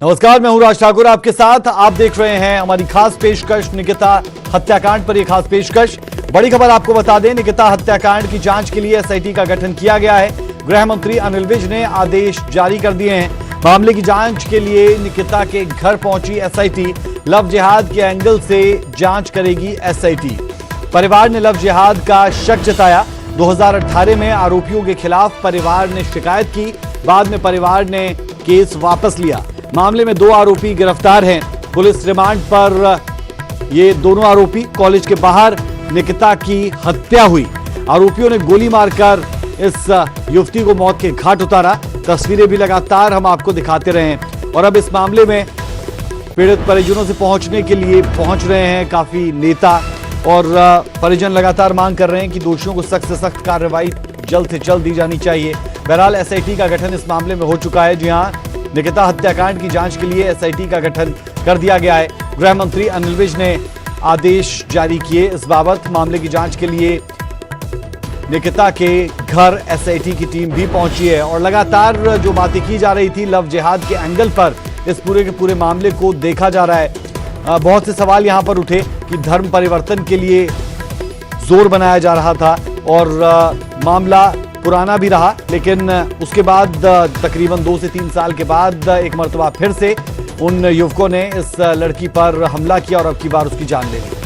नमस्कार, मैं हूं राज ठाकुर आपके साथ। आप देख रहे हैं हमारी खास पेशकश निकिता हत्याकांड पर। यह खास पेशकश बड़ी खबर आपको बता दें, निकिता हत्याकांड की जांच के लिए एसआईटी का गठन किया गया है। गृह मंत्री अनिल विज ने आदेश जारी कर दिए हैं। मामले की जांच के लिए निकिता के घर पहुंची एसआईटी। लव जिहाद के एंगल से जांच करेगी एसआईटी। परिवार ने लव जिहाद का शक जताया। 2018 में आरोपियों के खिलाफ परिवार ने शिकायत की, बाद में परिवार ने केस वापस लिया। मामले में 2 आरोपी गिरफ्तार हैं। पुलिस रिमांड पर ये दोनों आरोपी कॉलेज के बाहर निकिता की हत्या हुई। आरोपियों ने गोली मारकर इस युवती को मौत के घाट उतारा। तस्वीरें भी लगातार हम आपको दिखाते रहे हैं। और अब इस मामले में पीड़ित परिजनों से पहुंचने के लिए पहुंच रहे हैं काफी नेता, और परिजन लगातार मांग कर रहे हैं कि दोषियों को सख्त से सख्त कार्रवाई जल्द से जल्द दी जानी चाहिए। बहरहाल एसआईटी का गठन इस मामले में हो चुका है। जी हां, निकिता हत्याकांड की जांच के लिए एसआईटी का गठन कर दिया गया है। गृह मंत्री अनिल विज ने आदेश जारी किए इस बाबत। मामले की जांच के लिए निकिता के घर एसआईटी की टीम भी पहुंची है। और लगातार जो बातें की जा रही थी लव जिहाद के एंगल पर, इस पूरे के पूरे मामले को देखा जा रहा है। बहुत से सवाल यहां पर उठे कि धर्म परिवर्तन के लिए जोर बनाया जा रहा था और मामला पुराना भी रहा, लेकिन उसके बाद तकरीबन 2 से 3 साल के बाद एक मर्तबा फिर से उन युवकों ने इस लड़की पर हमला किया और अब की बार उसकी जान ले ली।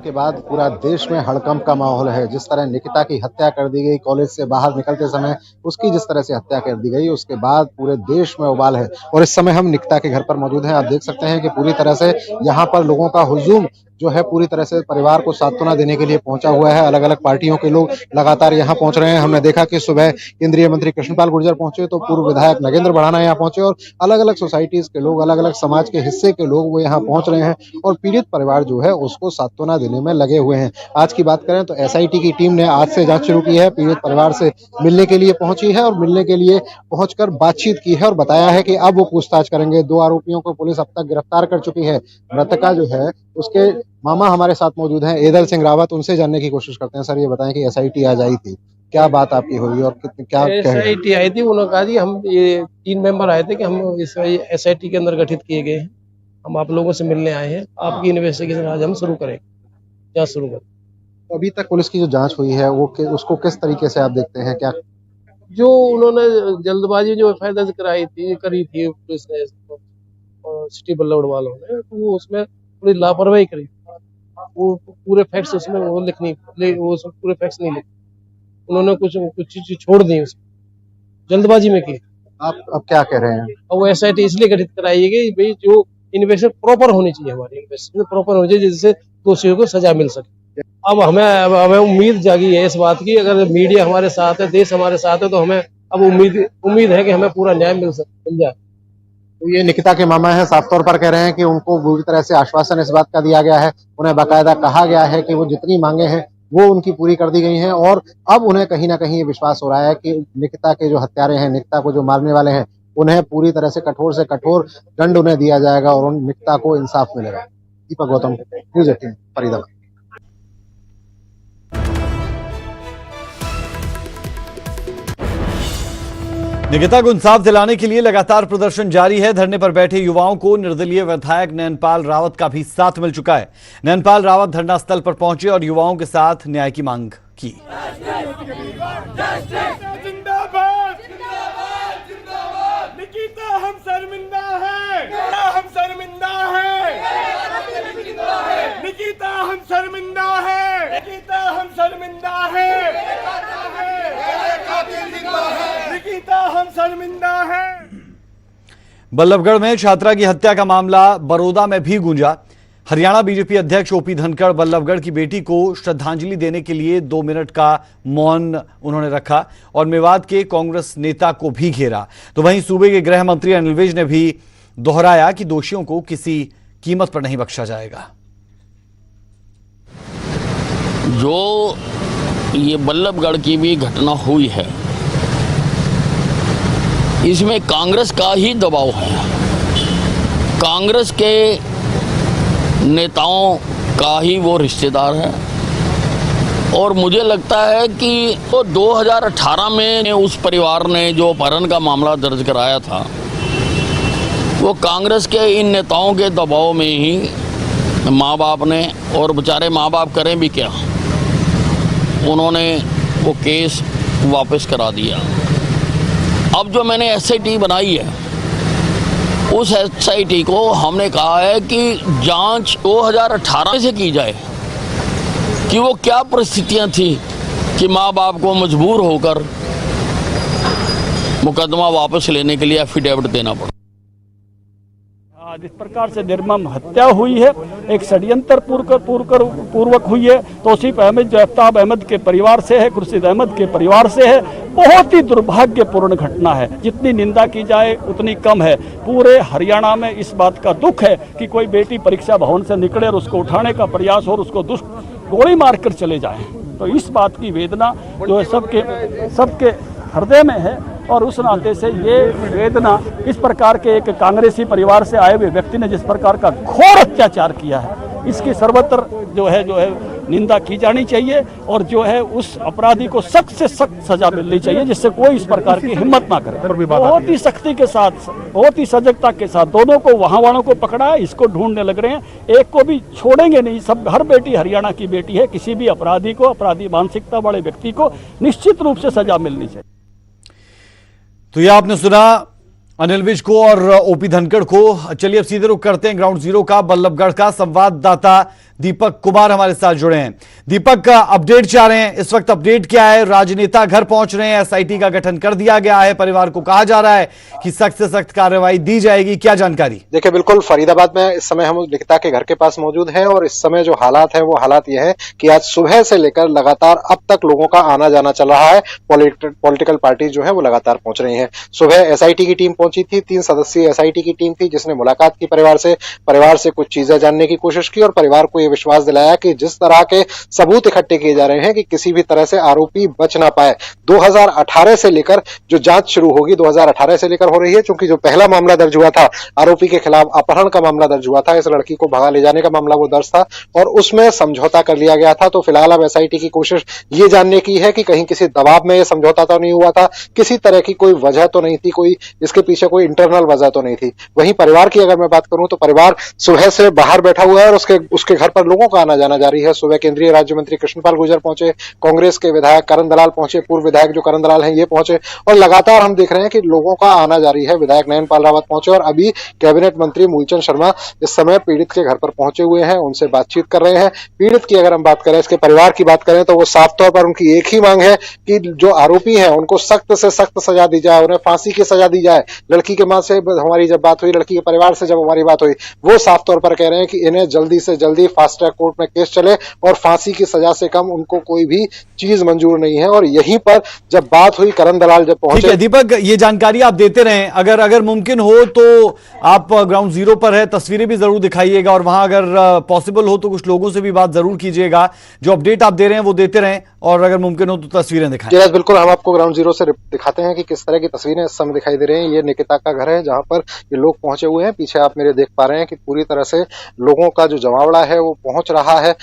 के बाद पूरा देश में हड़कंप का माहौल है। जिस तरह निकिता की हत्या कर दी गई, कॉलेज से बाहर निकलते समय उसकी जिस तरह से हत्या कर दी गई, उसके बाद पूरे देश में उबाल है। और इस समय हम निकिता के घर पर मौजूद हैं। आप देख सकते हैं कि पूरी तरह से यहाँ पर लोगों का हुजूम जो है पूरी तरह से परिवार को सांत्वना देने के लिए पहुंचा हुआ है। अलग अलग पार्टियों के लोग लगातार यहाँ पहुंच रहे हैं। हमने देखा कि सुबह केंद्रीय मंत्री कृष्णपाल गुर्जर पहुंचे, तो पूर्व विधायक नगेंद्र भड़ाना यहाँ पहुंचे, और अलग अलग सोसाइटीज के लोग, अलग अलग समाज के हिस्से के लोग वो यहाँ पहुंच रहे हैं और पीड़ित परिवार जो है उसको सांत्वना देने में लगे हुए हैं। आज की बात करें तो एसआईटी की टीम ने आज से जांच शुरू की है। पीड़ित परिवार से मिलने के लिए पहुंची है और मिलने के लिए पहुंचकर बातचीत की है और बताया है कि अब वो पूछताछ करेंगे। 2 आरोपियों को पुलिस अब तक गिरफ्तार कर चुकी है। मृतका जो है उसके मामा हमारे साथ मौजूद हैं, एदल सिंह रावत, उनसे जानने की कोशिश करते हैं। सर, ये बताएं कि एसआईटी आज आई थी, क्या बात आपकी हुई और क्या एसआईटी आई थी? उन्होंने कहा जी हम ये 3 मेंबर आए थे कि हम इस एसआईटी के अंदर गठित किए गए हैं, हम आप लोगों से मिलने आए हैं, आपकी इन्वेस्टिगेशन आज हम शुरू करें, जांच शुरू करें। तो अभी तक पुलिस की जो जांच हुई है वो उसको किस तरीके से आप देखते हैं? क्या जो उन्होंने जल्दबाजी जो एफआईआर दर्ज करी थी पुलिस ने सिटी बल्लभ वालों ने, तो वो उसमें थोड़ी लापरवाही करी। वो पूरे फैक्ट्स उसमें वो पूरे फैक्ट्स नहीं लिखे, उन्होंने कुछ चीज छोड़ दी, उसमें जल्दबाजी में की। आप अब क्या कह रहे हैं? और वो एसआईटी इसलिए गठित कराई गई भाई जो इन्वेस्टिगेशन प्रॉपर होनी चाहिए, हमारी इन्वेस्टिगेशन प्रॉपर होनी चाहिए जिससे दोषियों को सजा मिल सके। अब हमें उम्मीद जागी है इस बात की, अगर मीडिया हमारे साथ है, देश हमारे साथ है, तो हमें अब उम्मीद है कि हमें पूरा न्याय मिल जाए। तो ये निकिता के मामा हैं, साफ तौर पर कह रहे हैं कि उनको पूरी तरह से आश्वासन इस बात का दिया गया है, उन्हें बाकायदा कहा गया है कि वो जितनी मांगे हैं वो उनकी पूरी कर दी गई हैं। और अब उन्हें कहीं ना कहीं ये विश्वास हो रहा है कि निकिता के जो हत्यारे हैं, निकिता को जो मारने वाले हैं, उन्हें पूरी तरह से कठोर दंड उन्हें दिया जाएगा और उन निकिता को इंसाफ मिलेगा। दीपक गौतम, न्यूज़ 18, फरीदाबाद। निकिता को इंसाफ दिलाने के लिए लगातार प्रदर्शन जारी है। धरने पर बैठे युवाओं को निर्दलीय विधायक नयनपाल रावत का भी साथ मिल चुका है। नयनपाल रावत धरना स्थल पर पहुंचे और युवाओं के साथ न्याय की मांग की। निकिता हम शर्मिंदा है, हम शर्मिंदा है, निकिता हम शर्मिंदा है, निकिता हम शर्मिंदा है, निकिता हम शर्मिंदा है। बल्लभगढ़ में छात्रा की हत्या का मामला बड़ौदा में भी गूंजा। हरियाणा बीजेपी अध्यक्ष ओपी धनखड़ बल्लभगढ़ की बेटी को श्रद्धांजलि देने के लिए 2 मिनट का मौन उन्होंने रखा और मेवात के कांग्रेस नेता को भी घेरा। तो वहीं सूबे के गृह मंत्री अनिल विज ने भी दोहराया कि दोषियों को किसी कीमत पर नहीं बख्शा जाएगा। जो ये बल्लभगढ़ की भी घटना हुई है, इसमें कांग्रेस का ही दबाव है। कांग्रेस के नेताओं का ही वो रिश्तेदार है और मुझे लगता है कि वो 2018 में उस परिवार ने जो अपहरण का मामला दर्ज कराया था, वो कांग्रेस के इन नेताओं के दबाव में ही माँ बाप ने, और बेचारे माँ बाप करें भी क्या, उन्होंने वो केस वापस करा दिया। अब जो मैंने एसआईटी बनाई है, उस एसआईटी को हमने कहा है कि जांच 2018 से की जाए कि वो क्या परिस्थितियां थी कि माँ बाप को मजबूर होकर मुकदमा वापस लेने के लिए एफिडेविट देना पड़ा। जिस प्रकार से निर्मम हत्या हुई है, एक षड्यंत्र पूर्वक हुई है, तौसीफ अहमद जो आफ्ताब अहमद के परिवार से है, खुर्शीद अहमद के परिवार से है, बहुत ही दुर्भाग्यपूर्ण घटना है। जितनी निंदा की जाए उतनी कम है। पूरे हरियाणा में इस बात का दुख है कि कोई बेटी परीक्षा भवन से निकले और उसको उठाने का प्रयास हो और उसको दुष्ट गोली मारकर चले जाए। तो इस बात की वेदना जो है सबके हृदय में है, और उस नाते से ये वेदना इस प्रकार के एक कांग्रेसी परिवार से आए हुए व्यक्ति ने जिस प्रकार का घोर अत्याचार किया है, इसकी सर्वत्र जो है निंदा की जानी चाहिए, और जो है उस अपराधी को सख्त से सख्त सजा मिलनी चाहिए, जिससे कोई इस प्रकार की हिम्मत ना करे। बहुत ही सख्ती के साथ, बहुत ही सजगता के साथ दोनों को, वहाँ वालों को पकड़ा है, इसको ढूंढने लग रहे हैं, एक को भी छोड़ेंगे नहीं। सब, हर बेटी हरियाणा की बेटी है। किसी भी अपराधी को, अपराधी मानसिकता वाले व्यक्ति को निश्चित रूप से सजा मिलनी चाहिए। तो ये आपने सुना अनिल विज को और ओपी धनखड़ को। चलिए अब सीधे रुख करते हैं ग्राउंड जीरो का, बल्लभगढ़ का। संवाददाता दीपक कुमार हमारे साथ जुड़े हैं। दीपक, अपडेट चाह रहे हैं, इस वक्त अपडेट क्या है? राजनेता घर पहुंच रहे हैं, एसआईटी का गठन कर दिया गया है, परिवार को कहा जा रहा है कि सख्त से सख्त कार्रवाई दी जाएगी, क्या जानकारी? देखिए, बिल्कुल फरीदाबाद में इस समय हम निकिता के घर के पास मौजूद हैं, और इस समय जो हालात है वो हालात ये है कि आज सुबह से लेकर लगातार अब तक लोगों का आना जाना चल रहा है। पॉलिटिकल पार्टी जो है वो लगातार पहुंच रही है। सुबह एसआईटी की टीम पहुंची थी, 3 सदस्यीय एसआईटी की टीम थी, जिसने मुलाकात की परिवार से कुछ चीजें जानने की कोशिश की, और परिवार को यह विश्वास दिलाया कि जिस तरह के सबूत इकट्ठे किए जा रहे हैं कि किसी भी तरह से आरोपी बच ना पाए। 2018 से लेकर जो जांच शुरू होगी, 2018 से लेकर हो रही है, क्योंकि जो पहला मामला दर्ज हुआ था आरोपी के खिलाफ, अपहरण का मामला दर्ज हुआ था, इस लड़की को भगा ले जाने का मामला वो दर्ज था, और उसमें समझौता कर लिया गया था। तो फिलहाल अब एसआईटी की कोशिश ये जानने की है कि कहीं किसी दबाव में यह समझौता तो नहीं हुआ था, किसी तरह की कोई वजह तो नहीं थी, कोई इसके पीछे कोई इंटरनल वजह तो नहीं थी। वहीं परिवार की अगर मैं बात करूं तो परिवार सुबह से बाहर बैठा हुआ है, और उसके घर पर लोगों का आना जाना जारी है। सुबह केंद्रीय राज्य मंत्री कृष्णपाल गुर्जर पहुंचे, कांग्रेस के विधायक करण दलाल पहुंचे, पूर्व विधायक जो करण दलाल हैं ये पहुंचे, और लगातार हम देख रहे हैं कि लोगों का आना जारी है। विधायक नयनपाल रावत पहुंचे, और अभी कैबिनेट मंत्री मूलचंद शर्मा इस समय पीड़ित के घर पर पहुंचे हुए हैं, उनसे बातचीत कर रहे हैं। पीड़ित की अगर हम बात करें, इसके परिवार की बात करें, तो वो साफ तौर पर उनकी एक ही मांग है कि जो आरोपी हैं उनको सख्त से सख्त सजा दी जाए, उन्हें फांसी की सजा दी जाए। लड़की के मां से हमारी जब बात हुई, लड़की के परिवार से जब हमारी बात हुई, वो साफ तौर पर कह रहे हैं कि इन्हें जल्दी से जल्दी फास्ट ट्रैक कोर्ट में केस चले, और फांसी की सजा से कम उनको कोई भी चीज मंजूर नहीं है। और यहीं पर जब बात हुई, करण दलाल जब पहुंचे। ठीक है दीपक, ये जानकारी आप देते रहें, अगर मुमकिन हो तो आप ग्राउंड जीरो पर है, तस्वीरें भी जरूर दिखाइएगा, और वहां अगर पॉसिबल हो तो कुछ लोगों से भी बात जरूर कीजिएगा। जो अपडेट आप दे रहे हैं वो देते रहें, और अगर मुमकिन हो तो तस्वीरें दिखाएं। बिल्कुल, हम आपको ग्राउंड जीरो से दिखाते हैं कि किस तरह की तस्वीरें इस समय दिखाई दे रही हैं। ये निकिता का घर है, जहां पर ये लोग पहुंचे हुए हैं। पीछे आप मेरे देख पा रहे हैं कि पूरी तरह से लोगों का जो जमावड़ा है वो पहुंच रहा है।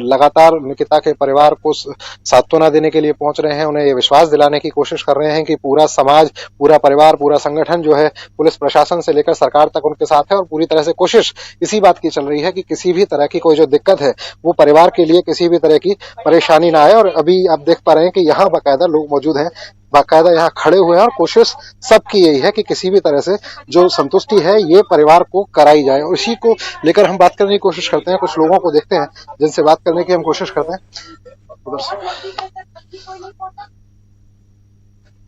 लगातार निकिता के परिवार को सांत्वना देने के लिए पहुंच रहे हैं, उन्हें ये विश्वास दिलाने की कोशिश कर रहे हैं कि पूरा समाज, पूरा परिवार, पूरा संगठन जो है पुलिस प्रशासन से लेकर सरकार तक उनके साथ है, और पूरी तरह से कोशिश इसी बात की चल रही है कि किसी भी तरह की कोई जो दिक्कत है वो परिवार के लिए किसी भी तरह की परेशानी ना आए। और अभी आप देख पा रहे हैं कि यहाँ बाकायदा लोग मौजूद हैं, बाकायदा यहाँ खड़े हुए हैं, और कोशिश सबकी यही है कि किसी भी तरह से जो संतुष्टि है ये परिवार को कराई जाए। और इसी को लेकर हम बात करने की कोशिश करते हैं। कुछ लोगों को देखते हैं जिनसे बात करने की हम कोशिश करते हैं।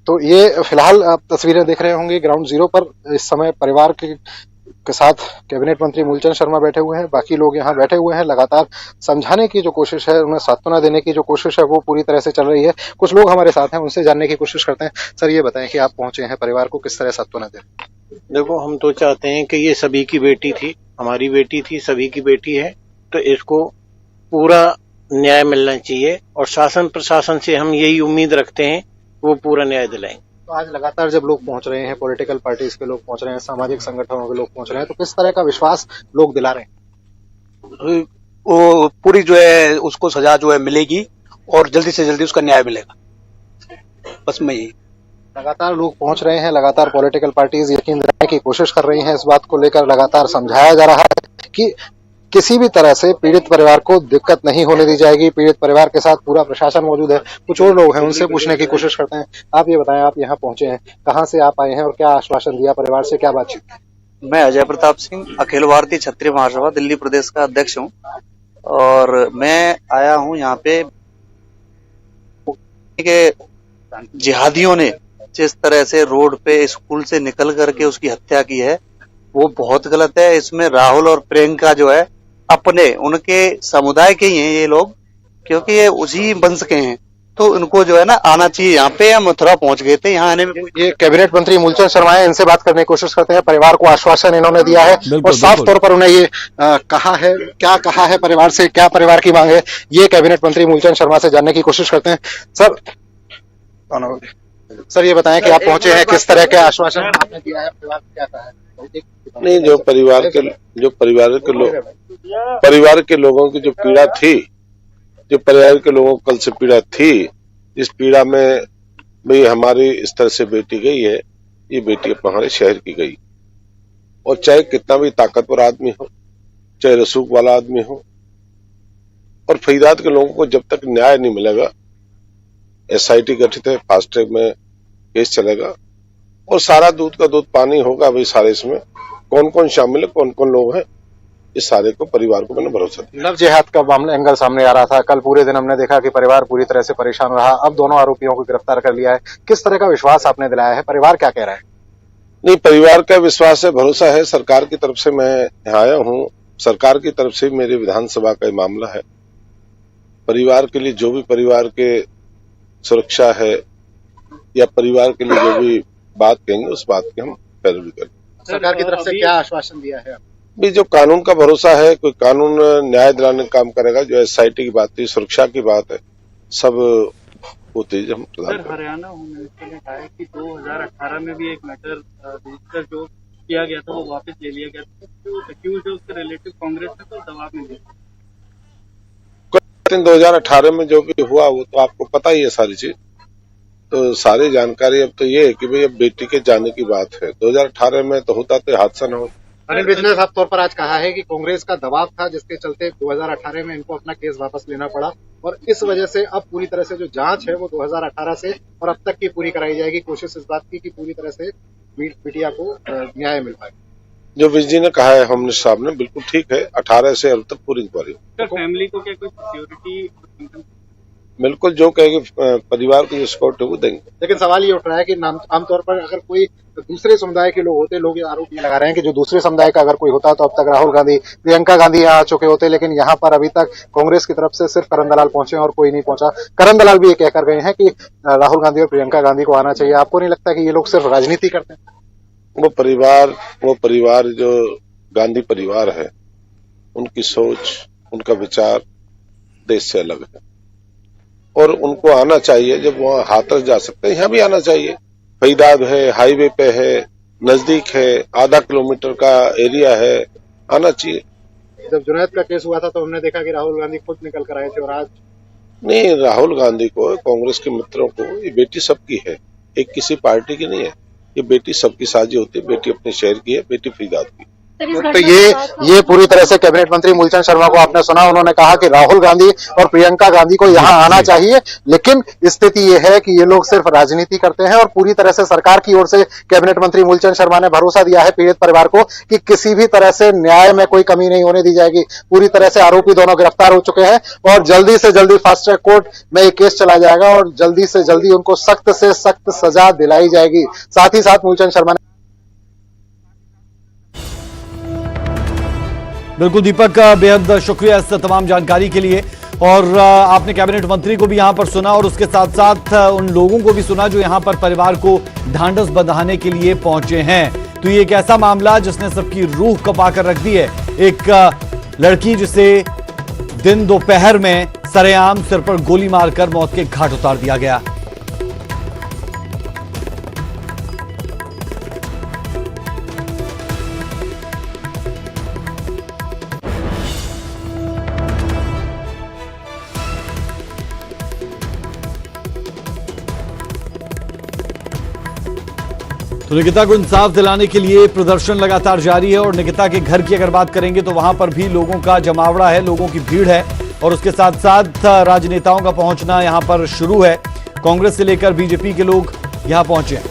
तो ये फिलहाल आप तस्वीरें देख रहे होंगे ग्राउंड जीरो पर। इस समय परिवार के साथ कैबिनेट मंत्री मूलचंद शर्मा बैठे हुए हैं, बाकी लोग यहाँ बैठे हुए हैं। लगातार समझाने की जो कोशिश है, उन्हें सांत्वना देने की जो कोशिश है वो पूरी तरह से चल रही है। कुछ लोग हमारे साथ हैं, उनसे जानने की कोशिश करते हैं। सर, ये बताएं कि आप पहुंचे हैं, परिवार को किस तरह सांत्वना दें? देखो, हम तो चाहते हैं कि ये सभी की बेटी थी, हमारी बेटी थी, सभी की बेटी है, तो इसको पूरा न्याय मिलना चाहिए, और शासन प्रशासन से हम यही उम्मीद रखते हैं वो पूरा न्याय दिलाएं। तो आज लगातार जब लोग पहुंच रहे हैं, पॉलिटिकल पार्टीज के लोग पहुंच रहे हैं, सामाजिक संगठनों के लोग पहुंच रहे हैं, तो किस तरह का विश्वास लोग दिला रहे हैं? वो पूरी जो है उसको सजा जो है मिलेगी, और जल्दी से जल्दी उसका न्याय मिलेगा। बस मैं यही। लगातार लोग पहुंच रहे हैं, लगातार पॉलिटिकल पार्टीज यकीन दिलाने की कोशिश कर रही हैं, इस बात को लेकर लगातार समझाया जा रहा है कि किसी भी तरह से पीड़ित परिवार को दिक्कत नहीं होने दी जाएगी। पीड़ित परिवार के साथ पूरा प्रशासन मौजूद है। कुछ और लोग हैं, उनसे पूछने की कोशिश करते हैं। आप ये बताएं, आप यहाँ पहुंचे हैं, कहाँ से आप आए हैं और क्या आश्वासन दिया परिवार से, क्या बातचीत? मैं अजय प्रताप सिंह, अखिल भारतीय क्षत्रिय महासभा दिल्ली प्रदेश का अध्यक्ष हूँ और मैं आया हूँ यहाँ पे के जिहादियों ने जिस तरह से रोड पे स्कूल से निकल करके उसकी हत्या की है वो बहुत गलत है। इसमें राहुल और प्रियंका जो है अपने उनके समुदाय के ही हैं ये लोग, क्योंकि ये उसी वंश के हैं, तो इनको जो है ना आना चाहिए। यहाँ पे हम मथुरा पहुंच गए थे, यहाँ आने में ये कैबिनेट मंत्री मूलचंद शर्मा है, इनसे बात करने की कोशिश करते हैं। परिवार को आश्वासन इन्होंने दिया है और साफ तौर पर उन्हें ये कहा है, क्या कहा है परिवार से, क्या परिवार की मांग है, ये कैबिनेट मंत्री मूलचंद शर्मा से जानने की कोशिश करते हैं। सर ये बताएं कि आप पहुंचे हैं, किस तरह के आश्वासन आपने दिया है, परिवार को क्या कहा है? नहीं, जो परिवार के लोगों की जो पीड़ा थी, जो परिवार के लोगों को कल से पीड़ा थी, इस पीड़ा में भाई हमारी इस तरह से बेटी गई है, ये बेटी अपने हमारे शहर की गई। और चाहे कितना भी ताकतवर आदमी हो, चाहे रसूख वाला आदमी हो, और फरीदाबाद के लोगों को जब तक न्याय नहीं मिलेगा, SIT गठित है, फास्ट ट्रैक में केस चलेगा और सारा दूध का दूध पानी होगा। भाई सारे इसमें कौन कौन शामिल है, कौन कौन लोग हैं, इस सारे को परिवार को मैंने भरोसा दिया। लव जिहाद का मामला एंगल सामने आ रहा था, कल पूरे दिन हमने देखा कि परिवार पूरी तरह से परेशान रहा। अब दोनों आरोपियों को गिरफ्तार कर लिया है, किस तरह का विश्वास आपने दिलाया है, परिवार क्या कह रहा है? नहीं, परिवार का विश्वास है, भरोसा है। सरकार की तरफ से मैं यहाँ आया हूँ, सरकार की तरफ से मेरे विधानसभा का मामला है। परिवार के लिए जो भी परिवार के सुरक्षा है या परिवार के लिए जो भी बात कहेंगे उस बात की हम पैरवी करेंगे। सरकार की तरफ से क्या आश्वासन दिया है? भी जो कानून का भरोसा है, कोई कानून न्याय दिलाने का काम करेगा। जो SIT की बात थी, सुरक्षा की बात है, सब होती हम सर हरियाणा होम मिनिस्टर ने कहा है कि 2018 में भी एक मैटर रजिस्टर जो किया गया था वो वापस ले लिया गया था, तो एक्यूज है उसके रिलेटिव कांग्रेस ने तो दबाव में दिया। 2018 में जो भी हुआ वो तो आपको पता ही है सारी चीज, तो सारी जानकारी अब तो ये है कि भाई अब बेटी के जाने की बात है। 2018 में तो होता तो हादसा न हो। अनिल विज ने साफ तौर पर आज कहा है कि कांग्रेस का दबाव था जिसके चलते 2018 में इनको अपना केस वापस लेना पड़ा और इस वजह से अब पूरी तरह से जो जांच है वो 2018 से और अब तक की पूरी कराई जाएगी। कोशिश इस बात की कि पूरी तरह से बिटिया को न्याय मिल पाए। जो विज जी ने कहा है, होम मिनिस्टर साहब ने, बिल्कुल ठीक है। 18 से अब तक पूरी इंक्वायरी। फैमिली को क्या कोई सिक्योरिटी? बिल्कुल, जो कहेगी परिवार को जो सपोर्ट है वो देंगे। लेकिन सवाल ये उठ रहा है कि आमतौर पर अगर कोई दूसरे समुदाय के लोग होते, लोग ये आरोप ये लगा रहे हैं कि जो दूसरे समुदाय का अगर कोई होता तो अब तक राहुल गांधी, प्रियंका गांधी यहाँ आ चुके होते, लेकिन यहाँ पर अभी तक कांग्रेस की तरफ से सिर्फ करण दलाल पहुंचे और कोई नहीं पहुंचा। करण दलाल भी ये कहकर गए हैं कि राहुल गांधी और प्रियंका गांधी को आना चाहिए। आपको नहीं लगता कि ये लोग सिर्फ राजनीति करते हैं? वो परिवार जो गांधी परिवार है, उनकी सोच, उनका विचार देश से अलग है और उनको आना चाहिए। जब वहाँ हाथरस जा सकते हैं, यहाँ भी आना चाहिए। फरीदाबाद है, हाईवे पे है, नजदीक है, आधा किलोमीटर का एरिया है, आना चाहिए। जब जुनैद का केस हुआ था तो हमने देखा कि राहुल गांधी खुद निकल कर आए थे और आज नहीं, राहुल गांधी को, कांग्रेस के मित्रों को, ये बेटी सबकी है, एक किसी पार्टी की नहीं है। ये बेटी सबकी साझी होती है। बेटी अपने शहर की है, बेटी फरीदाबाद की। तो ये पूरी तरह से कैबिनेट मंत्री मूलचंद शर्मा को आपने सुना, उन्होंने कहा कि राहुल गांधी और प्रियंका गांधी को यहां आना चाहिए, लेकिन स्थिति ये है कि ये लोग सिर्फ राजनीति करते हैं और पूरी तरह से सरकार की ओर से कैबिनेट मंत्री मूलचंद शर्मा ने भरोसा दिया है पीड़ित परिवार को कि किसी भी तरह से न्याय में कोई कमी नहीं होने दी जाएगी। पूरी तरह से आरोपी दोनों गिरफ्तार हो चुके हैं और जल्दी से जल्दी फास्ट ट्रैक कोर्ट में ये केस चला जाएगा और जल्दी से जल्दी उनको सख्त से सख्त सजा दिलाई जाएगी। साथ ही साथ मूलचंद शर्मा ने बिल्कुल दीपक, बेहद शुक्रिया इस तमाम जानकारी के लिए। और आपने कैबिनेट मंत्री को भी यहां पर सुना और उसके साथ साथ उन लोगों को भी सुना जो यहां पर परिवार को ढांढस बंधाने के लिए पहुंचे हैं। तो ये एक ऐसा मामला जिसने सबकी रूह कपा कर रख दी है। एक लड़की जिसे दिन दोपहर में सरेआम सिर पर गोली मारकर मौत के घाट उतार दिया गया। तो निकिता को इंसाफ दिलाने के लिए प्रदर्शन लगातार जारी है और निकिता के घर की अगर बात करेंगे तो वहां पर भी लोगों का जमावड़ा है, लोगों की भीड़ है और उसके साथ साथ राजनेताओं का पहुंचना यहां पर शुरू है। कांग्रेस से लेकर बीजेपी के लोग यहां पहुंचे हैं।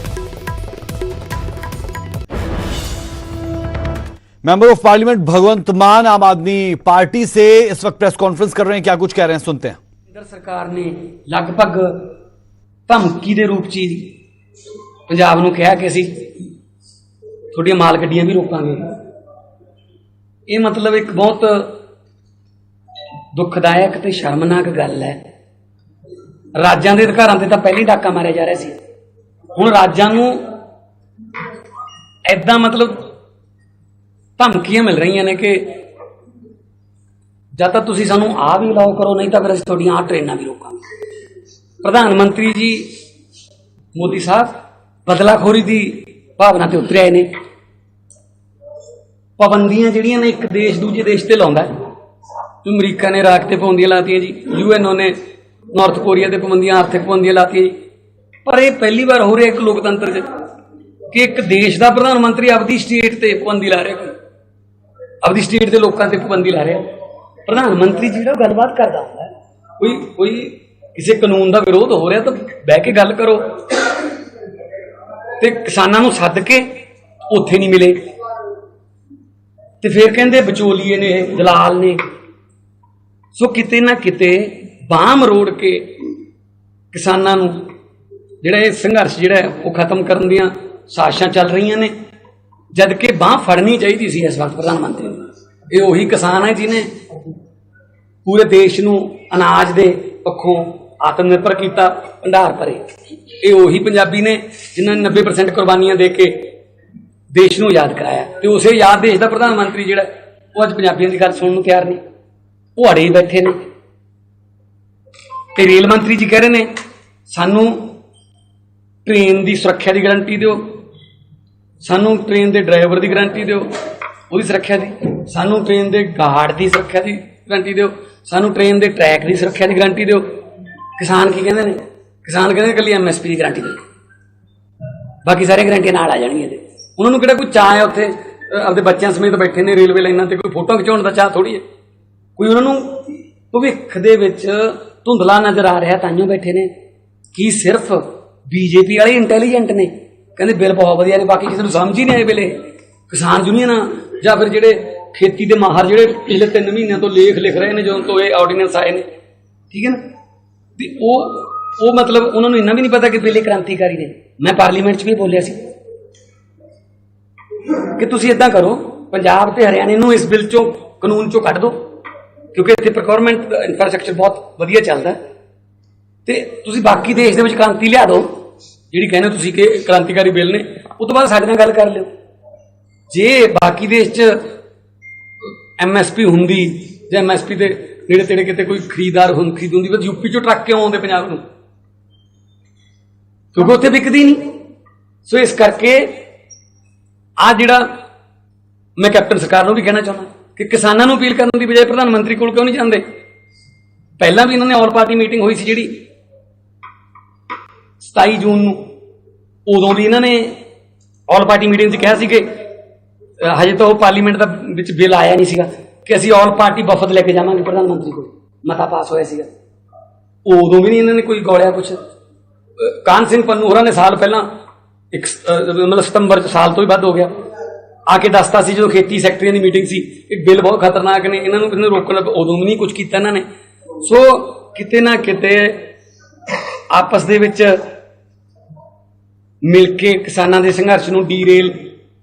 मेंबर ऑफ पार्लियामेंट भगवंत मान आम आदमी पार्टी से इस वक्त प्रेस कॉन्फ्रेंस कर रहे हैं, क्या कुछ कह रहे हैं सुनते हैं। केंद्र सरकार ने लगभग धमकी के रूप च पंजाब नूं कहा कि असीं तुहाडीआं माल गड्डियां भी रोकांगे। ये मतलब एक बहुत दुखदायक ते शर्मनाक गल है। राज्यां दे अधिकारां ते तां पहले डाका मारिया जा रहा सी, हुण राज्यां नूं ऐदां मतलब धमकियां मिल रही ने कि जद तक तुसीं सानूं आ भी अलाउ करो, नहीं तो फिर असीं तुहाडीआं आ ट्रेनां भी रोकांगे। प्रधानमंत्री जी मोदी साहब बदलाखोरी की भावना ते उतरे आए ने। पाबंदियां जिहड़ियां ने एक देश दूजे देश ते लाउंदा है। अमरीका ने इराक ते पाबंदियां लातियां जी, यूएनओ ने नॉर्थ कोरिया ते पाबंदियां, आर्थिक पाबंदियां लातियां जी। पर यह पहली बार हो रहा एक लोकतंत्र च कि एक देश का प्रधानमंत्री अपनी स्टेट ते पाबंदी ला रहा, अपनी स्टेट के लोगों ते पाबंदी ला रहा। प्रधानमंत्री जिहड़ा गलबात करदा हुंदा है, कोई किसी कानून का विरोध हो रहा तो बह के गल करो। ते किसानां नूं सद के उत्थे नहीं मिले ते फिर कहंदे विचोलीए ने, दलाल ने। सो किते ना किते बांह मरोड़ के किसानां नूं जिहड़ा ये संघर्ष जिहड़ा है वो खत्म करन दीआं साजिशां चल रही ने, जबकि बांह फड़नी चाहिए सी इस वक्त प्रधानमंत्री ने। ये उही किसान है जिन्हें पूरे देश नूं अनाज दे पक्षों आत्मनिर्भर किया, भंडार भरे। ये उही पंजाबी ने जिन्होंने 90% कुर्बानियां दे के देश नूं आजाद कराया। तो उस आजाद देश का प्रधानमंत्री जिहड़ा वो अज पंजाबियों की गल सुनने को तैयार नहीं, वो अड़े ही बैठे ने। ते रेल मंत्री जी कह रहे ने सानू ट्रेन की सुरक्षा की गारंटी दो, सानू ट्रेन के ड्राइवर की गारंटी दो उसकी सुरक्षा की, सानू ट्रेन के गार्ड की सुरक्षा की गारंटी दो, सानू ट्रेन के ट्रैक की सुरक्षा की गारंटी दो। किसान की कहते हैं, किसान कहते कली MSP की गारंटी दो, बाकी सारी गारंटियां नाल आ जाएंगे। उन्होंने किहड़ा कोई चाह है उत्थे अपने बच्चों समेत बैठे ने रेलवे लाइनों ते, कोई फोटो खिचाउण दा चाह थोड़ी है। कोई उन्होंने भविख दे विच धुंधला नजर आ रहा ताइयों बैठे ने कि सिर्फ बीजेपी वाले इंटैलीजेंट ने, कहते बिल बहुत वधिया ने, बाकी किसी को समझ ही नहीं आए बिले। किसान यूनियन या फिर जिहड़े खेती के माहर जिहड़े पिछले 3 महीनों तो लेख लिख रहे हैं जो तो ये ऑर्डीनेंस आए ने, ठीक है ना। वो मतलब उन्होंने इन्ना भी नहीं पता कि बिल क्रांतिकारी ने। मैं पार्लीमेंट च भी बोलिया सी कि तुसीं इदां करो, पंजाब ते हरियाणे नूं इस बिल चों कानून चों कढ दो, क्योंकि इत्थे प्रोक्योरमेंट इंफ्रास्ट्रक्चर बहुत वधिया चलदा ते तुसीं बाकी देश दे विच क्रांति लिया दो जिहड़ी कहने तुसीं कि क्रांतिकारी बिल ने। उस तो बाद साडे नाल गल कर लिओ। जे बाकी देश च MSP हुंदी जां MSP दे नेड़े तेड़े किते कोई खरीदार खरीद हुंदी फिर यूपी चों ट्रक क्यों आउंदे पंजाब नूं, क्योंकि उत्थे विकदी नहीं। सो इस करके आ जिहड़ा मैं कैप्टन सरकार नूं भी कहना चाहुंदा कि किसानां नूं अपील करन दी बजाय प्रधानमंत्री कोल क्यों नहीं जांदे। पहलां भी इन्होंने ऑल पार्टी मीटिंग हुई सी जिहड़ी 27 जून नूं, उदों भी इन्होंने ऑल पार्टी मीटिंग च कहा सी कि हजे तो पार्लीमेंट का बिल आया नहीं सीगा कि असीं ऑल पार्टी वफद लेके जावांगे प्रधानमंत्री को, मता पास होया सीगा। उदों भी नहीं इन्होंने कोई गौलिया कुछ। कान सिंह पन्नू होरां ने साल पहला मतलब सितंबर साल तो भी वध हो गया आके दसता सी जो खेती सैकटरियां की मीटिंग सी, एक बिल बहुत खतरनाक ने, इन्होंने रोकण उदों भी नहीं कुछ किया इन्होंने। सो किते ना किते आपस दे विच मिल के किसानां दे संघर्ष नूं डीरेल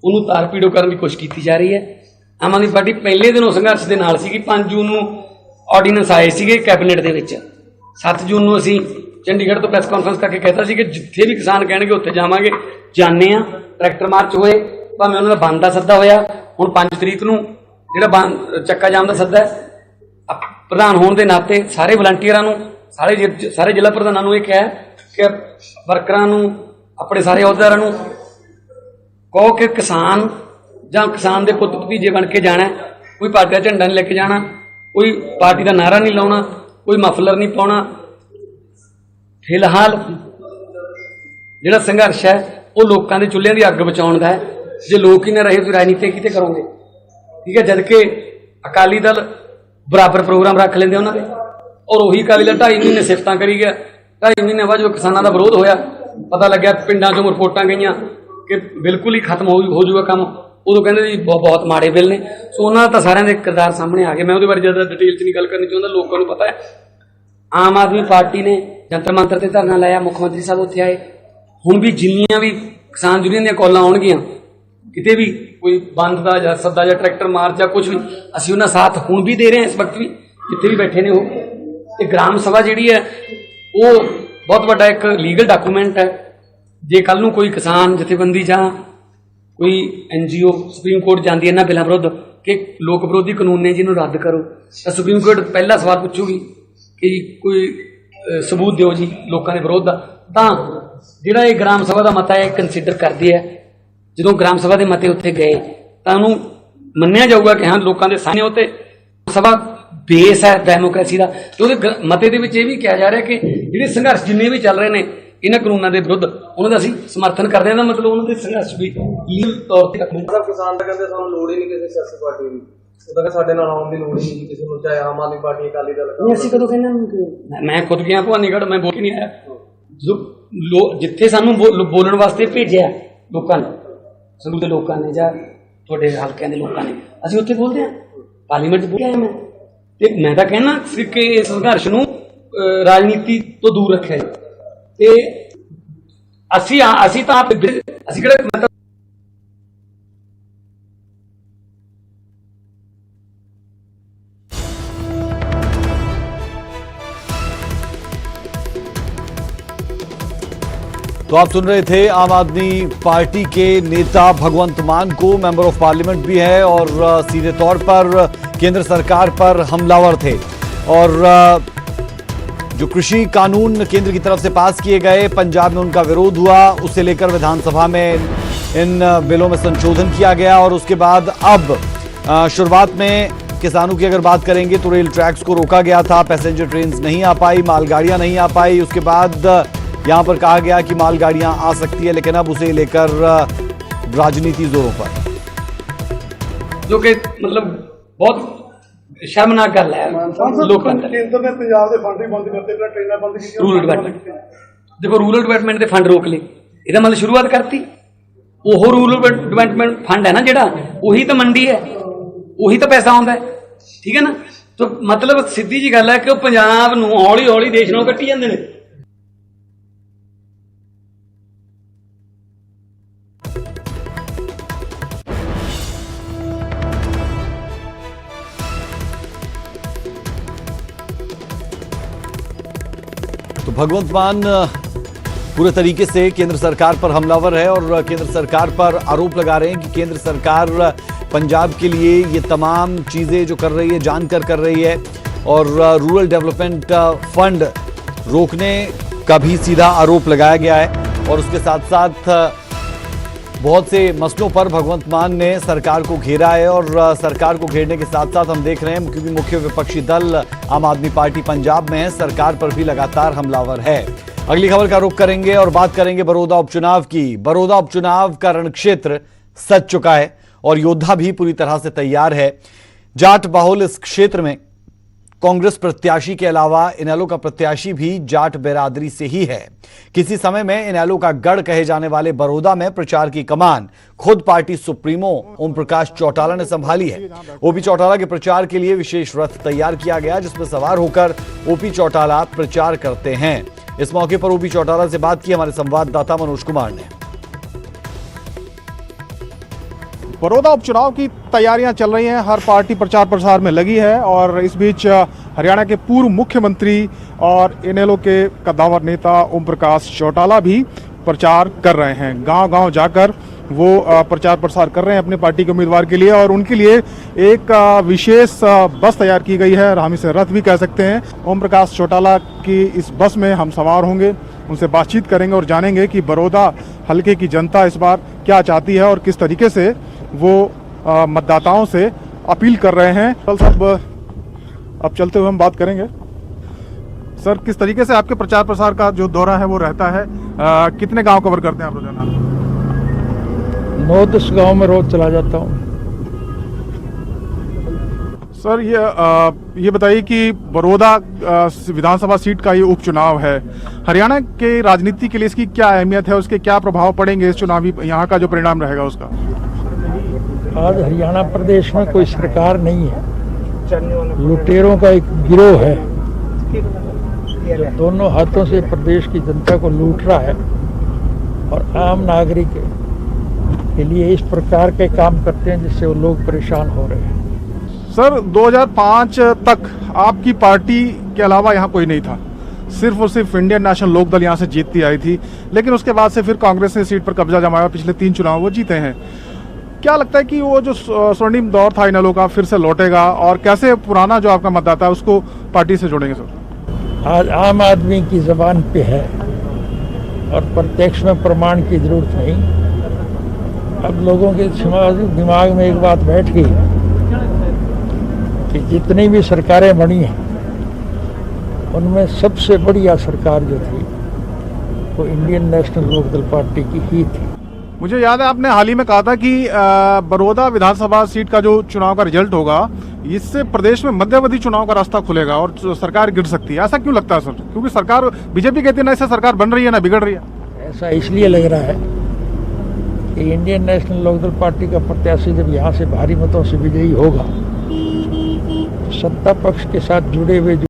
उन्होंने तार पीड़ो करने की कोशिश की जा रही है। आम आदमी पार्टी पहले दिनों संघर्ष के नाल सी। 5 जून को ऑर्डीनेंस आए थे कैबिनेट के विच, 7 जून को असीं चंडीगढ़ तो प्रेस कॉन्फ्रेंस करके कहता सी कि जिथे भी किसान कहणगे उत्थे जावांगे, जाने आ। ट्रैक्टर मार्च होए, भावें उन्होंने बंद का सद्दा होया। हुण 5 तरीक नूं जिहड़ा चक्का जाम का सद्दा है, प्रधान होने के नाते सारे वलंटियरां नूं, सारे जिला प्रधानां नूं इह कहा कि वर्करां नूं, अपने सारे अहुदेदारां नूं कहो कि किसान जां किसान के पुत भतीजे बन के जाना, कोई पार्टी का झंडा नहीं लेके जाना, कोई पार्टी का नारा नहीं लाउणा, कोई मफलर नहीं पाउणा। फिलहाल जिहड़ा संघर्ष है ਉਹ ਲੋਕਾਂ ਦੇ ਚੁੱਲ੍ਹਿਆਂ ਦੀ ਅੱਗ ਬਚਾਉਣ ਦਾ ਹੈ। ਜੇ ਲੋਕ ਹੀ ਨਾ ਰਹੇ ਤੁਸੀਂ ਰਾਜਨੀਤੀ ਕਿਤੇ ਕਰੋਗੇ, ਠੀਕ ਹੈ। ਜਦ ਕਿ ਅਕਾਲੀ ਦਲ ਬਰਾਬਰ ਪ੍ਰੋਗਰਾਮ ਰੱਖ ਲੈਂਦੇ ਉਹਨਾਂ ਦੇ, ਔਰ ਉਹੀ ਅਕਾਲੀ ਦਲ 2.5 ਮਹੀਨੇ ਸਿਫਤਾਂ ਕਰੀ ਗਿਆ। 2.5 ਮਹੀਨੇ ਬਾਅਦ ਜੋ ਕਿਸਾਨਾਂ ਦਾ ਵਿਰੋਧ ਹੋਇਆ, ਪਤਾ ਲੱਗਿਆ ਪਿੰਡਾਂ 'ਚੋਂ ਰਿਪੋਰਟਾਂ ਗਈਆਂ ਕਿ ਬਿਲਕੁਲ ਹੀ ਖਤਮ ਹੋ ਜਾਊਗਾ ਕੰਮ, ਉਦੋਂ ਕਹਿੰਦੇ ਜੀ ਬਹੁਤ ਮਾੜੇ ਬਿੱਲ ਨੇ। ਸੋ ਉਹਨਾਂ ਦਾ ਤਾਂ ਸਾਰਿਆਂ ਦੇ ਕਿਰਦਾਰ ਸਾਹਮਣੇ ਆ ਗਏ। ਮੈਂ ਉਹਦੇ ਬਾਰੇ ਜ਼ਿਆਦਾ ਡਿਟੇਲ 'ਚ ਨਹੀਂ ਗੱਲ ਕਰਨੀ ਚਾਹੁੰਦਾ, ਲੋਕਾਂ ਨੂੰ ਪਤਾ ਹੈ। ਆਮ ਆਦਮੀ ਪਾਰਟੀ ਨੇ ਜੰਤਰ ਮੰਤਰ ਤੇ ਧਰਨਾ ਲਾਇਆ, ਮੁੱਖ ਮੰਤਰੀ ਸਾਹਿਬ ਉੱਥੇ ਆਏ। ਹੁਣ ਵੀ ਜਿੰਨੀਆਂ ਵੀ ਕਿਸਾਨ ਯੂਨੀਅਨ ਦੀਆਂ ਕਾਲਾਂ ਆਉਣਗੀਆਂ, ਕਿਤੇ ਵੀ ਕੋਈ ਬੰਦ ਦਾ ਜਾਂ ਸੱਦਾ ਜਾਂ ਟਰੈਕਟਰ ਮਾਰਚ ਜਾਂ ਕੁਝ ਵੀ, ਅਸੀਂ ਉਹਨਾਂ ਸਾਥ ਹੁਣ ਵੀ ਦੇ ਰਹੇ ਹਾਂ, ਇਸ ਵਕਤ ਵੀ ਜਿੱਥੇ ਵੀ ਬੈਠੇ ਨੇ ਉਹ। ਤੇ ਗ੍ਰਾਮ ਸਭਾ ਜਿਹੜੀ ਹੈ ਉਹ ਬਹੁਤ ਵੱਡਾ ਇੱਕ ਲੀਗਲ ਡਾਕੂਮੈਂਟ ਹੈ। ਜੇ ਕੱਲ ਨੂੰ ਕੋਈ ਕਿਸਾਨ ਜਥੇਬੰਦੀ ਜਾਂ ਕੋਈ NGO ਸੁਪਰੀਮ ਕੋਰਟ ਜਾਂਦੀ ਹੈ ਇਹਨਾਂ ਬਿੱਲਾਂ ਵਿਰੁੱਧ ਕਿ ਲੋਕ ਵਿਰੋਧੀ ਕਾਨੂੰਨ ਨੇ ਜਿਹਨੂੰ ਰੱਦ ਕਰੋ, ਤਾਂ ਸੁਪਰੀਮ ਕੋਰਟ ਪਹਿਲਾ ਸਵਾਲ ਪੁੱਛੂਗੀ ਕਿ ਕੋਈ ਸਬੂਤ ਦਿਓ ਜੀ ਲੋਕਾਂ ਦੇ ਵਿਰੋਧ ਦਾ। ਤਾਂ ਜਿਹੜਾ ਇਹ ਗ੍ਰਾਮ ਸਭਾ ਦਾ ਮਤਾ ਹੈ ਕੰਸੀਡਰ ਕਰਦੀ ਹੈ। ਜਦੋਂ ਗ੍ਰਾਮ ਸਭਾ ਦੇ ਮਤੇ ਉੱਥੇ ਗਏ ਤਾਂ ਉਹਨੂੰ ਮੰਨਿਆ ਜਾਊਗਾ ਕਿ ਹਾਂ ਲੋਕਾਂ ਦੇ ਸਾਹਮਣੇ ਉੱਤੇ ਸਭਾ ਬੇਸ ਹੈ ਡੈਮੋਕ੍ਰੇਸੀ ਦਾ। ਤੇ ਉਹਦੇ ਮਤੇ ਦੇ ਵਿੱਚ ਇਹ ਵੀ ਕਿਹਾ ਜਾ ਰਿਹਾ ਕਿ ਜਿਹੜੇ ਸੰਘਰਸ਼ ਜਿੰਨੇ ਵੀ ਚੱਲ ਰਹੇ ਨੇ ਇਹਨਾਂ ਕਾਨੂੰਨਾਂ ਦੇ ਵਿਰੁੱਧ, ਉਹਨਾਂ ਦਾ ਅਸੀਂ ਸਮਰਥਨ ਕਰਦੇ ਹਾਂ। ਦਾ ਮਤਲਬ ਉਹਨਾਂ ਦੇ ਸੰਘਰਸ਼ ਵੀ ਲੀਗਲ ਤੌਰ ਤੇ ਕਿਸਾਨ ਤਾਂ ਕਹਿੰਦੇ ਸਾਨੂੰ ਲੋੜ ਹੀ ਨਹੀਂ ਕਿਸੇ ਸਿਆਸੀ ਪਾਰਟੀ ਦੀ, ਉਹਦਾ ਕਿ ਸਾਡੇ ਨਾਲ ਆਉਣ ਦੀ ਲੋੜ ਹੀ ਨਹੀਂ ਕਿਸੇ ਨੂੰ, ਚਾਹੇ ਆਮ ਆਦਮੀ ਪਾਰਟੀ ਅਕਾਲੀ ਦਲ। ਅਸੀਂ ਕਦੋਂ ਕਹਿੰਦੇ, ਮੈਂ ਖੁਦ ਗਿਆ ਭਵਾਨੀਗੜ੍ਹ, ਮੈਂ ਬੋਲ ਕੇ ਨਹੀਂ ਆਇਆ। ਜਦੋਂ ਜਿੱਥੇ ਸਾਨੂੰ ਬੋਲਣ ਵਾਸਤੇ ਭੇਜਿਆ ਲੋਕਾਂ ਨੇ, ਸੰਗਰੂਰ ਦੇ ਲੋਕਾਂ ਨੇ ਜਾਂ ਤੁਹਾਡੇ ਹਲਕਿਆਂ ਦੇ ਲੋਕਾਂ ਨੇ, ਅਸੀਂ ਉੱਥੇ ਬੋਲਦੇ ਹਾਂ। ਪਾਰਲੀਮੈਂਟ 'ਚ ਬੋਲਿਆ ਮੈਂ, ਤੇ ਮੈਂ ਤਾਂ ਕਹਿਣਾ ਕਿ ਇਸ ਸੰਘਰਸ਼ ਨੂੰ ਰਾਜਨੀਤੀ ਤੋਂ ਦੂਰ ਰੱਖਿਆ ਜਾਏ। ਤੇ ਅਸੀਂ ਤਾਂ ਅਸੀਂ ਕਿਹੜਾ ਮਤਲਬ तो आप सुन रहे थे आम आदमी पार्टी के नेता भगवंत मान को, मेंबर ऑफ पार्लियामेंट भी है और सीधे तौर पर केंद्र सरकार पर हमलावर थे। और जो कृषि कानून केंद्र की तरफ से पास किए गए, पंजाब में उनका विरोध हुआ, उसे लेकर विधानसभा में इन बिलों में संशोधन किया गया। और उसके बाद अब शुरुआत में किसानों की अगर बात करेंगे तो रेल ट्रैक्स को रोका गया था, पैसेंजर ट्रेन नहीं आ पाई, मालगाड़ियां नहीं आ पाई। उसके बाद यहां पर कहा गया कि मालगाड़ियां आ सकती है, लेकिन अब उसे लेकर राजनीति जोरों पर, जो कि मतलब बहुत शर्मनाक गल है। केंद्र ने पंजाब के फंड भी बंद करते, ट्रेनें बंद की। रूरल डिवेलपमेंट देखो, रूरल डिवेलपमेंट के फंड रोक ले, ਇਹਦਾ मतलब शुरुआत करती। ਉਹ रूरल डिवेलपमेंट फंड है ना ਜਿਹੜਾ, ਉਹੀ ਤਾਂ ਮੰਡੀ ਹੈ, ਉਹੀ ਤਾਂ ਪੈਸਾ ਆਉਂਦਾ ਹੈ, ਠੀਕ ਹੈ ਨਾ। तो मतलब ਸਿੱਧੀ ਜੀ ਗੱਲ ਹੈ ਕਿ ਉਹ ਪੰਜਾਬ ਨੂੰ ਹੌਲੀ ਹੌਲੀ ਦੇਸ਼ ਨਾਲੋਂ ਕੱਟੀ ਜਾਂਦੇ ਨੇ। तो भगवंत मान पूरे तरीके से केंद्र सरकार पर हमलावर है और केंद्र सरकार पर आरोप लगा रहे हैं कि केंद्र सरकार पंजाब के लिए ये तमाम चीज़ें जो कर रही है जानकर कर रही है। और रूरल डेवलपमेंट फंड रोकने का भी सीधा आरोप लगाया गया है। और उसके साथ साथ बहुत से मसलों पर भगवंत मान ने सरकार को घेरा है। और सरकार को घेरने के साथ साथ हम देख रहे हैं क्योंकि मुख्य विपक्षी दल आम आदमी पार्टी पंजाब में है, सरकार पर भी लगातार हमलावर है। अगली खबर का रुख करेंगे और बात करेंगे बड़ौदा उपचुनाव की। बड़ौदा उपचुनाव का रणक्षेत्र सज चुका है और योद्धा भी पूरी तरह से तैयार है। जाट बाहुल इस क्षेत्र में कांग्रेस प्रत्याशी के अलावा इनेलो का प्रत्याशी भी जाट बिरादरी से ही है। किसी समय में इनेलो का गढ़ कहे जाने वाले बड़ौदा में प्रचार की कमान खुद पार्टी सुप्रीमो ओम प्रकाश चौटाला ने संभाली है। ओपी चौटाला के प्रचार के लिए विशेष रथ तैयार किया गया जिसमें सवार होकर ओपी चौटाला प्रचार करते हैं। इस मौके पर ओपी चौटाला से बात की हमारे संवाददाता मनोज कुमार ने। बड़ौदा उपचुनाव की तैयारियां चल रही हैं, हर पार्टी प्रचार प्रसार में लगी है। और इस बीच हरियाणा के पूर्व मुख्यमंत्री और इनेलो के कद्दावर नेता ओम प्रकाश चौटाला भी प्रचार कर रहे हैं। गांव-गांव जाकर वो प्रचार प्रसार कर रहे हैं अपनी पार्टी के उम्मीदवार के लिए। और उनके लिए एक विशेष बस तैयार की गई है, हम इसे रथ भी कह सकते हैं। ओम प्रकाश चौटाला की इस बस में हम सवार होंगे, उनसे बातचीत करेंगे और जानेंगे कि बड़ौदा हल्के की जनता इस बार क्या चाहती है और किस तरीके से वो मतदाताओं से अपील कर रहे हैं। कल साहब अब चलते हुए हम बात करेंगे। सर, किस तरीके से आपके प्रचार प्रसार का जो दौरा है वो रहता है, कितने गांव कवर करते हैं आप रोजाना? 9-10 गांव में रोज चला जाता हूँ। सर ये बताइए कि बड़ौदा विधानसभा सीट का ये उपचुनाव है, हरियाणा के राजनीति के लिए इसकी क्या अहमियत है, उसके क्या प्रभाव पड़ेंगे, इस चुनावी यहाँ का जो परिणाम रहेगा उसका? आज हरियाणा प्रदेश में कोई सरकार नहीं है, लुटेरों का एक गिरोह है जो दोनों हाथों से प्रदेश की जनता को लूट रहा है और आम नागरिक के लिए इस प्रकार के काम करते हैं जिससे वो लोग परेशान हो रहे हैं। सर 2005 तक आपकी पार्टी के अलावा यहाँ कोई नहीं था, सिर्फ और सिर्फ इंडियन नेशनल लोकदल यहाँ से जीतती आई थी, लेकिन उसके बाद से फिर कांग्रेस ने सीट पर कब्जा जमाया, पिछले 3 चुनाव वो जीते हैं। क्या लगता है कि वो जो स्वर्णिम दौर था इनेलो का फिर से लौटेगा, और कैसे पुराना जो आपका मतदाता है उसको पार्टी से जोड़ेंगे? सर आज आम आदमी की जबान पे है और प्रत्यक्ष में प्रमाण की जरूरत नहीं। अब लोगों के दिमाग में एक बात बैठ गई कि जितनी भी सरकारें बनी हैं उनमें सबसे बढ़िया सरकार जो थी वो इंडियन नेशनल लोकदल पार्टी की ही थी। मुझे याद है आपने हाल ही में कहा था कि बड़ौदा विधानसभा सीट का जो चुनाव का रिजल्ट होगा इससे प्रदेश में मध्यावधि चुनाव का रास्ता खुलेगा और सरकार गिर सकती है। ऐसा क्यों लगता है सर? क्योंकि सरकार, बीजेपी कहती है ना इससे सरकार बन रही है ना बिगड़ रही है। ऐसा इसलिए लग रहा है कि इंडियन नेशनल लोकदल पार्टी का प्रत्याशी जब यहाँ से भारी मतों से विजयी होगा तो सत्ता पक्ष के साथ जुड़े हुए